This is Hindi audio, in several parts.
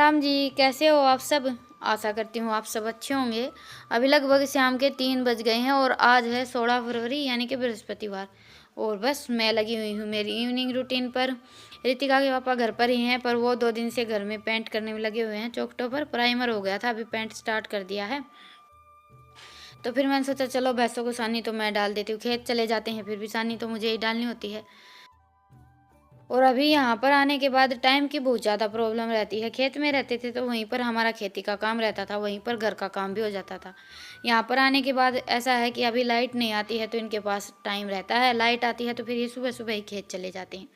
राम जी, कैसे हो आप सब? आशा करती हूँ आप सब अच्छे होंगे। अभी लगभग शाम के 3 बज गए हैं और आज है 16 फरवरी यानी कि बृहस्पतिवार। और बस मैं लगी हुई हूँ मेरी इवनिंग रूटीन पर। रितिका के पापा घर पर ही हैं, पर वो 2 दिन से घर में पेंट करने में लगे हुए हैं। चौखटों पर प्राइमर हो गया था, अभी पेंट स्टार्ट कर दिया है। तो फिर मैंने सोचा चलो भैंसों को सानी तो मैं डाल देती हूँ, खेत चले जाते हैं फिर भी सानी तो मुझे ही डालनी होती है। और अभी यहाँ पर आने के बाद टाइम की बहुत ज़्यादा प्रॉब्लम रहती है। खेत में रहते थे तो वहीं पर हमारा खेती का काम रहता था, वहीं पर घर का काम भी हो जाता था। यहाँ पर आने के बाद ऐसा है कि अभी लाइट नहीं आती है तो इनके पास टाइम रहता है, लाइट आती है तो फिर ये सुबह सुबह ही खेत चले जाते हैं।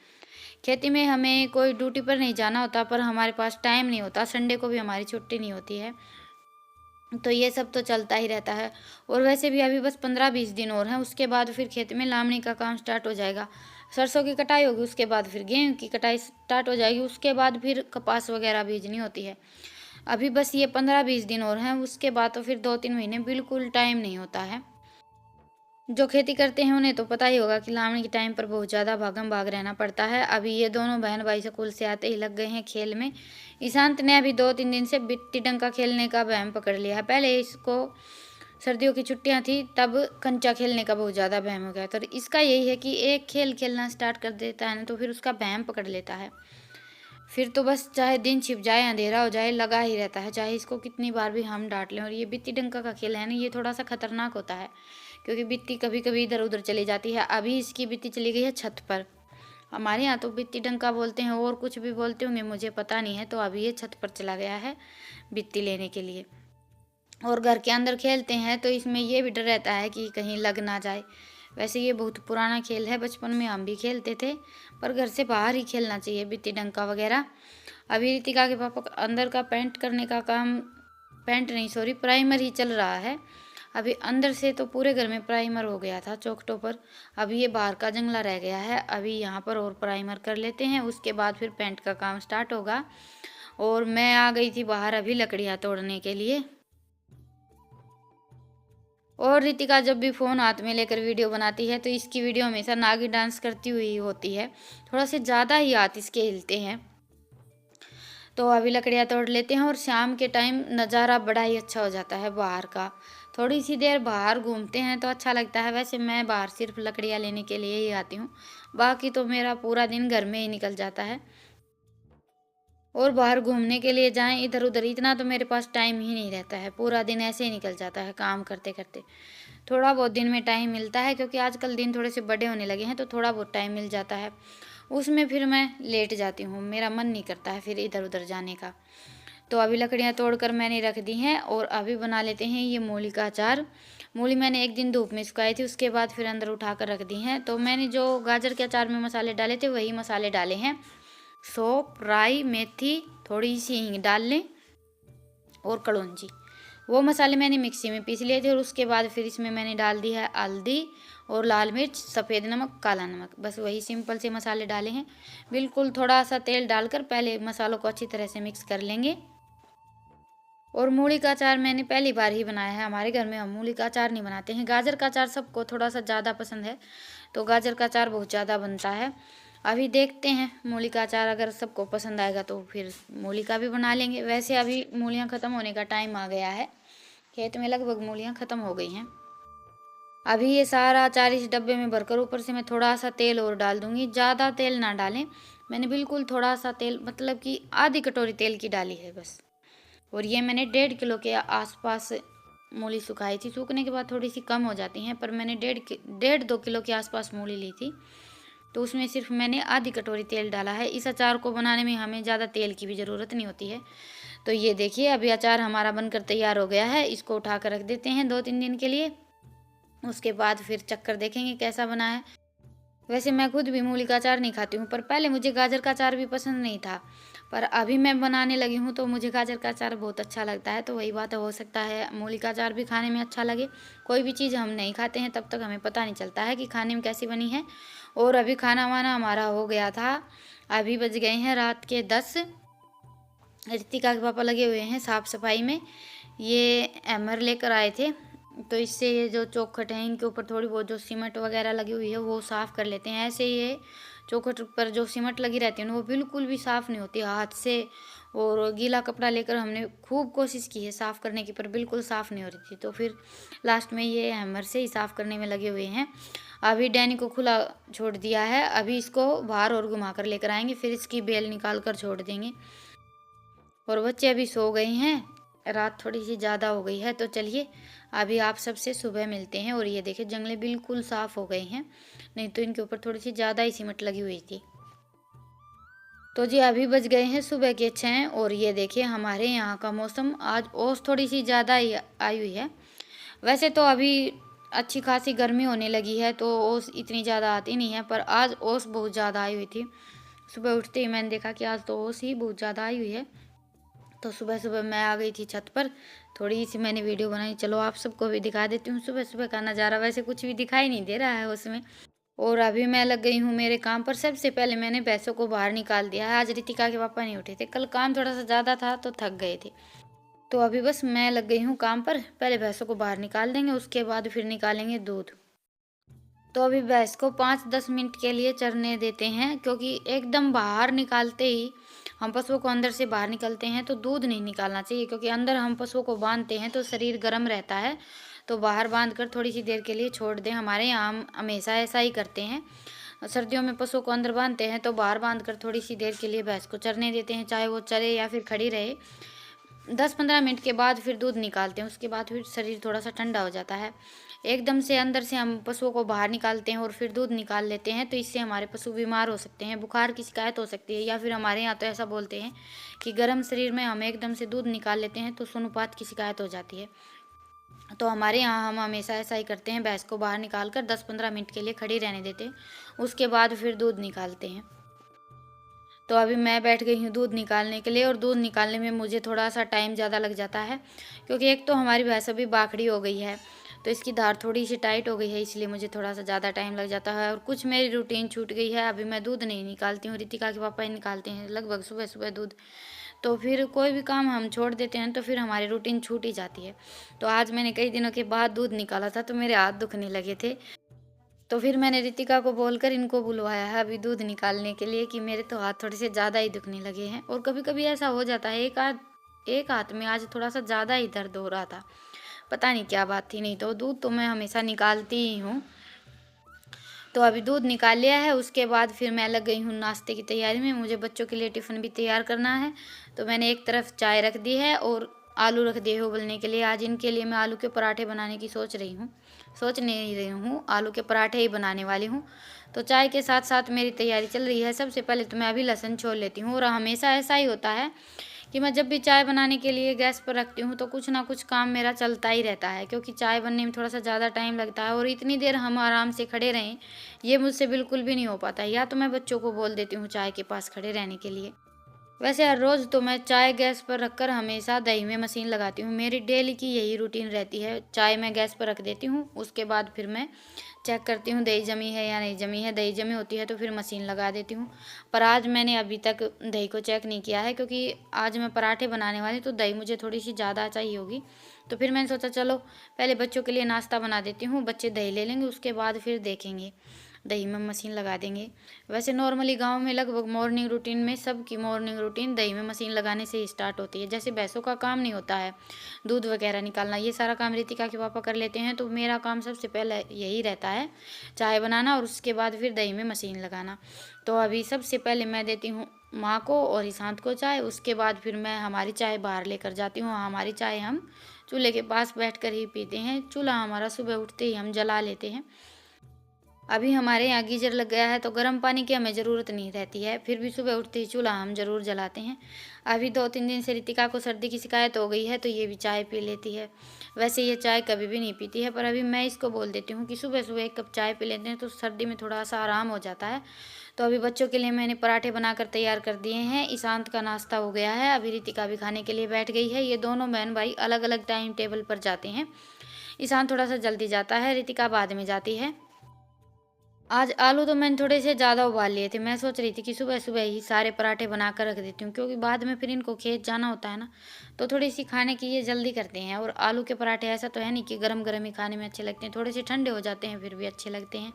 खेती में हमें कोई ड्यूटी पर नहीं जाना होता, पर हमारे पास टाइम नहीं होता, संडे को भी हमारी छुट्टी नहीं होती है। तो ये सब तो चलता ही रहता है। और वैसे भी अभी बस 15-20 दिन और हैं, उसके बाद फिर खेत में लावणी का काम स्टार्ट हो जाएगा। सरसों की कटाई होगी, उसके बाद फिर गेहूं की कटाई स्टार्ट हो जाएगी, उसके बाद फिर कपास वगैरह बीजनी होती है। अभी बस ये 15-20 दिन और हैं, उसके बाद तो फिर 2-3 महीने बिल्कुल टाइम नहीं होता है। जो खेती करते हैं उन्हें तो पता ही होगा कि लावणी के टाइम पर बहुत ज़्यादा भागम भाग रहना पड़ता है। अभी ये दोनों बहन भाई स्कूल से आते ही लग गए हैं खेल में। ईशांत ने अभी 2-3 दिन से बिट्टी डंका खेलने का वहम पकड़ लिया है। पहले इसको सर्दियों की छुट्टियां थी तब कंचा खेलने का बहुत ज़्यादा वहम हो गया, तो इसका यही है कि एक खेल खेलना स्टार्ट कर देता है ना तो फिर उसका वहम पकड़ लेता है। फिर तो बस चाहे दिन छिप जाए अंधेरा हो जाए लगा ही रहता है, चाहे इसको कितनी बार भी हम डांट लें। और ये बित्ती डंका का खेल है ना, ये थोड़ा सा खतरनाक होता है क्योंकि बित्ती कभी कभी इधर उधर चली जाती है। अभी इसकी बित्ती चली गई है छत पर। हमारे यहाँ तो बित्ती डंका बोलते हैं और कुछ भी बोलते होंगे मुझे पता नहीं है। तो अभी ये छत पर चला गया है बित्ती लेने के लिए। और घर के अंदर खेलते हैं तो इसमें ये भी डर रहता है कि कहीं लग ना जाए। वैसे ये बहुत पुराना खेल है, बचपन में हम भी खेलते थे, पर घर से बाहर ही खेलना चाहिए बित्ती डंका वगैरह। अभी रितिका के पापा अंदर का पेंट करने का काम, पेंट नहीं सॉरी प्राइमर ही चल रहा है। अभी अंदर से तो पूरे घर में प्राइमर हो गया था चौखटों पर, अभी ये बाहर का जंगला रह गया है। अभी यहाँ पर और प्राइमर कर लेते हैं, उसके बाद फिर पेंट का काम स्टार्ट होगा। और मैं आ गई थी बाहर अभी लकड़ियाँ तोड़ने के लिए। और रितिका जब भी फ़ोन हाथ में लेकर वीडियो बनाती है तो इसकी वीडियो हमेशा नागी डांस करती हुई होती है, थोड़ा से ज़्यादा ही हाथ इसके हिलते हैं। तो अभी लकड़ियाँ तोड़ लेते हैं और शाम के टाइम नज़ारा बड़ा ही अच्छा हो जाता है बाहर का। थोड़ी सी देर बाहर घूमते हैं तो अच्छा लगता है। वैसे मैं बाहर सिर्फ लकड़ियाँ लेने के लिए ही आती हूँ, बाकी तो मेरा पूरा दिन घर में ही निकल जाता है। और बाहर घूमने के लिए जाएं इधर उधर इतना तो मेरे पास टाइम ही नहीं रहता है, पूरा दिन ऐसे ही निकल जाता है काम करते करते। थोड़ा बहुत दिन में टाइम मिलता है क्योंकि आजकल दिन थोड़े से बड़े होने लगे हैं तो थोड़ा बहुत टाइम मिल जाता है, उसमें फिर मैं लेट जाती हूँ, मेरा मन नहीं करता है फिर इधर उधर जाने का। तो अभी लकड़ियाँ तोड़कर मैंने रख दी हैं और अभी बना लेते हैं ये मूली का अचार। मूली मैंने एक दिन धूप में सुखाई थी, उसके बाद फिर अंदर उठा कर रख दी हैं। तो मैंने जो गाजर के अचार में मसाले डाले थे वही मसाले डाले हैं। सौंफ, राई, मेथी, थोड़ी सी हींग डाल लें और कलौंजी, वो मसाले मैंने मिक्सी में पीस लिए थे। और उसके बाद फिर इसमें मैंने डाल दी है हल्दी और लाल मिर्च, सफ़ेद नमक, काला नमक, बस वही सिंपल से मसाले डाले हैं। बिल्कुल थोड़ा सा तेल डालकर पहले मसालों को अच्छी तरह से मिक्स कर लेंगे। और मूली का अचार मैंने पहली बार ही बनाया है, हमारे घर में हम मूली का अचार नहीं बनाते हैं। गाजर का अचार सबको थोड़ा सा ज़्यादा पसंद है तो गाजर का अचार बहुत ज़्यादा बनता है। अभी देखते हैं मूली का अचार अगर सबको पसंद आएगा तो फिर मूली का भी बना लेंगे। वैसे अभी मूलियाँ ख़त्म होने का टाइम आ गया है, खेत में लगभग मूलियाँ ख़त्म हो गई हैं। अभी ये सारा अचार इस डब्बे में भरकर ऊपर से मैं थोड़ा सा तेल और डाल दूँगी, ज़्यादा तेल ना डालें, मैंने बिल्कुल थोड़ा सा तेल मतलब कि आधी कटोरी तेल की डाली है बस। और ये मैंने 1.5 किलो के आसपास मूली सुखाई थी, सूखने के बाद थोड़ी सी कम हो जाती हैं, पर मैंने 1.5-2 किलो के आसपास मूली ली थी तो उसमें सिर्फ मैंने आधी कटोरी तेल डाला है। इस अचार को बनाने में हमें ज़्यादा तेल की भी ज़रूरत नहीं होती है। तो ये देखिए अभी अचार हमारा बनकर तैयार हो गया है, इसको उठा कर रख देते हैं 2-3 दिन के लिए, उसके बाद फिर चक्कर देखेंगे कैसा बना है। वैसे मैं खुद भी मूली का अचार नहीं खाती हूँ, पर पहले मुझे गाजर का अचार भी पसंद नहीं था, पर अभी मैं बनाने लगी हूँ तो मुझे गाजर का अचार बहुत अच्छा लगता है। तो वही बात हो सकता है मूली का अचार भी खाने में अच्छा लगे। कोई भी चीज़ हम नहीं खाते हैं तब तक हमें पता नहीं चलता है कि खाने में कैसी बनी है। और अभी खाना वाना हमारा हो गया था, अभी बज गए हैं रात के 10। रितिका के पापा लगे हुए हैं साफ़ सफाई में, ये एमर लेकर आए थे तो इससे ये जो चौखट है इनके ऊपर थोड़ी बहुत जो सीमेंट वगैरह लगी हुई है वो साफ़ कर लेते हैं। ऐसे ये चौखट पर जो सीमेंट लगी रहती है ना वो बिल्कुल भी साफ़ नहीं होती हाथ से, और गीला कपड़ा लेकर हमने खूब कोशिश की है साफ़ करने की, पर बिल्कुल साफ़ नहीं हो रही थी। तो फिर लास्ट में ये हैमर से ही साफ़ करने में लगे हुए हैं। अभी डैनी को खुला छोड़ दिया है, अभी इसको बाहर और घुमा कर लेकर आएंगे, फिर इसकी बेल निकाल कर छोड़ देंगे। और बच्चे अभी सो गए हैं, रात थोड़ी सी ज़्यादा हो गई है। तो चलिए अभी आप सबसे सुबह मिलते हैं। और ये देखिए जंगले बिल्कुल साफ़ हो गए हैं, नहीं तो इनके ऊपर थोड़ी सी ज़्यादा ही सिमट लगी हुई थी। तो जी अभी बज गए हैं सुबह के 6 और ये देखिए हमारे यहाँ का मौसम आज ओस थोड़ी सी ज़्यादा ही आई हुई है। वैसे तो अभी अच्छी खासी गर्मी होने लगी है तो ओस इतनी ज़्यादा आती नहीं है, पर आज ओस बहुत ज़्यादा आई हुई थी। सुबह उठते ही मैंने देखा कि आज तो ओस ही बहुत ज़्यादा आई हुई है। तो सुबह सुबह मैं आ गई थी छत पर, थोड़ी सी मैंने वीडियो बनाई। चलो आप सबको भी दिखा देती हूँ सुबह सुबह का नज़ारा। वैसे कुछ भी दिखाई नहीं दे रहा है उसमें। और अभी मैं लग गई हूँ मेरे काम पर। सबसे पहले मैंने भैंसों को बाहर निकाल दिया है। आज रितिका के पापा नहीं उठे थे, कल काम थोड़ा सा ज़्यादा था तो थक गए थे। तो अभी बस मैं लग गई हूँ काम पर। पहले भैंसों को बाहर निकाल देंगे, उसके बाद फिर निकालेंगे दूध। तो अभी भैंस को 5-10 मिनट के लिए चरने देते हैं, क्योंकि एकदम बाहर निकालते ही हम पशुओं को अंदर से बाहर निकलते हैं तो दूध नहीं निकालना चाहिए, क्योंकि अंदर हम पशुओं को बांधते हैं तो शरीर गर्म रहता है। तो बाहर बांध कर थोड़ी सी देर के लिए छोड़ दें। हमारे यहाँ हम हमेशा ऐसा ही करते हैं। सर्दियों में पशुओं को अंदर बांधते हैं तो बाहर बांध कर थोड़ी सी देर के लिए भैंस को चरने देते हैं, चाहे वो चरे या फिर खड़ी रहे। 10-15 मिनट के बाद फिर दूध निकालते हैं, उसके बाद फिर शरीर थोड़ा सा ठंडा हो जाता है। एकदम से अंदर से हम पशुओं को बाहर निकालते हैं और फिर दूध निकाल लेते हैं तो इससे हमारे पशु बीमार हो सकते हैं, बुखार की शिकायत हो सकती है, या फिर हमारे यहाँ तो ऐसा बोलते हैं कि गर्म शरीर में हम एकदम से दूध निकाल लेते हैं तो सुनुपात की शिकायत हो जाती है। तो हमारे यहाँ हम हमेशा ऐसा ही करते हैं, भैंस को बाहर निकाल कर 10-15 मिनट के लिए खड़ी रहने देते हैं, उसके बाद फिर दूध निकालते हैं। तो अभी मैं बैठ गई हूँ दूध निकालने के लिए। और दूध निकालने में मुझे थोड़ा सा टाइम ज़्यादा लग जाता है, क्योंकि एक तो हमारी भैंस अभी बाखड़ी हो गई है तो इसकी धार थोड़ी सी टाइट हो गई है, इसलिए मुझे थोड़ा सा ज़्यादा टाइम लग जाता है। और कुछ मेरी रूटीन छूट गई है, अभी मैं दूध नहीं निकालती हूँ, रितिका के पापा ही निकालते हैं लगभग सुबह सुबह दूध। तो फिर कोई भी काम हम छोड़ देते हैं तो फिर हमारी रूटीन छूट ही जाती है। तो आज मैंने कई दिनों के बाद दूध निकाला था तो मेरे हाथ दुखने लगे थे। तो फिर मैंने रितिका को बोलकर इनको बुलवाया है अभी दूध निकालने के लिए, कि मेरे तो हाथ थोड़े से ज़्यादा ही दुखने लगे हैं। और कभी कभी ऐसा हो जाता है, एक हाथ में आज थोड़ा सा ज़्यादा ही दर्द हो रहा था, पता नहीं क्या बात थी। नहीं तो दूध तो मैं हमेशा निकालती ही हूँ। तो अभी दूध निकाल लिया है, उसके बाद फिर मैं लग गई हूँ नाश्ते की तैयारी में। मुझे बच्चों के लिए टिफ़िन भी तैयार करना है। तो मैंने एक तरफ चाय रख दी है और आलू रख दिए उबलने के लिए। आज इनके लिए मैं आलू के पराठे बनाने की सोच नहीं रही हूँ, आलू के पराठे ही बनाने वाली हूँ। तो चाय के साथ साथ मेरी तैयारी चल रही है। सबसे पहले तो मैं अभी लहसुन छोल लेती हूँ। और हमेशा ऐसा ही होता है कि मैं जब भी चाय बनाने के लिए गैस पर रखती हूँ तो कुछ ना कुछ काम मेरा चलता ही रहता है, क्योंकि चाय बनने में थोड़ा सा ज़्यादा टाइम लगता है। और इतनी देर हम आराम से खड़े रहें, ये मुझसे बिल्कुल भी नहीं हो पाता। या तो मैं बच्चों को बोल देती हूँ चाय के पास खड़े रहने के लिए। वैसे हर रोज़ तो मैं चाय गैस पर रखकर हमेशा दही में मशीन लगाती हूँ। मेरी डेली की यही रूटीन रहती है। चाय मैं गैस पर रख देती हूँ, उसके बाद फिर मैं चेक करती हूँ दही जमी है या नहीं जमी है। दही जमी होती है तो फिर मशीन लगा देती हूँ। पर आज मैंने अभी तक दही को चेक नहीं किया है, क्योंकि आज मैं पराठे बनाने वाली, तो दही मुझे थोड़ी सी ज़्यादा चाहिए होगी। तो फिर मैंने सोचा चलो पहले बच्चों के लिए नाश्ता बना देती हूँ, बच्चे दही ले लेंगे, उसके बाद फिर देखेंगे, दही में मशीन लगा देंगे। वैसे नॉर्मली गांव में लगभग मॉर्निंग रूटीन में सबकी मॉर्निंग रूटीन दही में मशीन लगाने से ही स्टार्ट होती है। जैसे भैंसों का काम नहीं होता है दूध वगैरह निकालना, ये सारा काम रितिका के पापा कर लेते हैं, तो मेरा काम सबसे पहले यही रहता है, चाय बनाना और उसके बाद फिर दही में मशीन लगाना। तो अभी सबसे पहले मैं देती हूँ माँ को और ईशांत को चाय, उसके बाद फिर मैं हमारी चाय बाहर लेकर जाती हूँ। हमारी चाय हम चूल्हे के पास बैठ कर ही पीते हैं। चूल्हा हमारा सुबह उठते ही हम जला लेते हैं। अभी हमारे यहाँ गीजर लग गया है तो गर्म पानी की हमें ज़रूरत नहीं रहती है, फिर भी सुबह उठते ही चूल्हा हम ज़रूर जलाते हैं। अभी 2-3 दिन से रितिका को सर्दी की शिकायत हो गई है तो ये भी चाय पी लेती है। वैसे ये चाय कभी भी नहीं पीती है, पर अभी मैं इसको बोल देती हूँ कि सुबह सुबह 1 कप चाय पी लेते हैं तो सर्दी में थोड़ा सा आराम हो जाता है। तो अभी बच्चों के लिए मैंने पराठे बनाकर तैयार कर दिए हैं। ईशांत का नाश्ता हो गया है, अभी रितिका भी खाने के लिए बैठ गई है। ये दोनों बहन भाई अलग अलग टाइम टेबल पर जाते हैं। ईशांत थोड़ा सा जल्दी जाता है, रितिका बाद में जाती है। आज आलू तो मैंने थोड़े से ज़्यादा उबाल लिए थे। मैं सोच रही थी कि सुबह सुबह ही सारे पराठे बनाकर रख देती हूँ, क्योंकि बाद में फिर इनको खेत जाना होता है ना, तो थोड़ी सी खाने की ये जल्दी करते हैं। और आलू के पराठे ऐसा तो है नहीं कि गरम गरम ही खाने में अच्छे लगते हैं, थोड़े से ठंडे हो जाते हैं फिर भी अच्छे लगते हैं।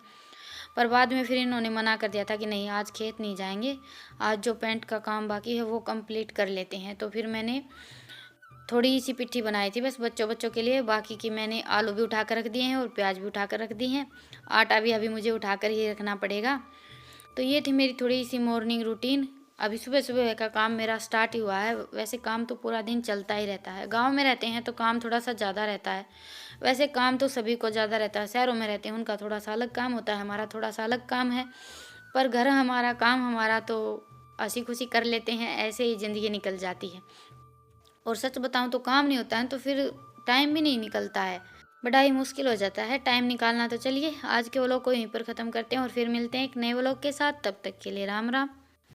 पर बाद में फिर इन्होंने मना कर दिया था कि नहीं, आज खेत नहीं जाएंगे, आज जो पेंट का काम बाकी है वो कंप्लीट कर लेते हैं। तो फिर मैंने थोड़ी सी पिट्ठी बनाई थी बस बच्चों बच्चों के लिए, बाकी की मैंने आलू भी उठा कर रख दिए हैं और प्याज भी उठा कर रख दी हैं। आटा भी अभी मुझे उठा कर ही रखना पड़ेगा। तो ये थी मेरी थोड़ी सी मॉर्निंग रूटीन। अभी सुबह सुबह का काम मेरा स्टार्ट ही हुआ है। वैसे काम तो पूरा दिन चलता ही रहता है। गांव में रहते हैं तो काम थोड़ा सा ज़्यादा रहता है। वैसे काम तो सभी को ज़्यादा रहता है। शहरों में रहते हैं उनका थोड़ा सा अलग काम होता है, हमारा थोड़ा सा अलग काम है। पर घर हमारा, काम हमारा, तो हंसी खुशी कर लेते हैं, ऐसे ही ज़िंदगी निकल जाती है। और सच बताऊं तो काम नहीं होता है तो फिर टाइम भी नहीं निकलता है, बड़ा ही मुश्किल हो जाता है टाइम निकालना। तो चलिए आज के व्लॉग को यहीं पर ख़त्म करते हैं और फिर मिलते हैं एक नए व्लॉग के साथ। तब तक के लिए राम राम।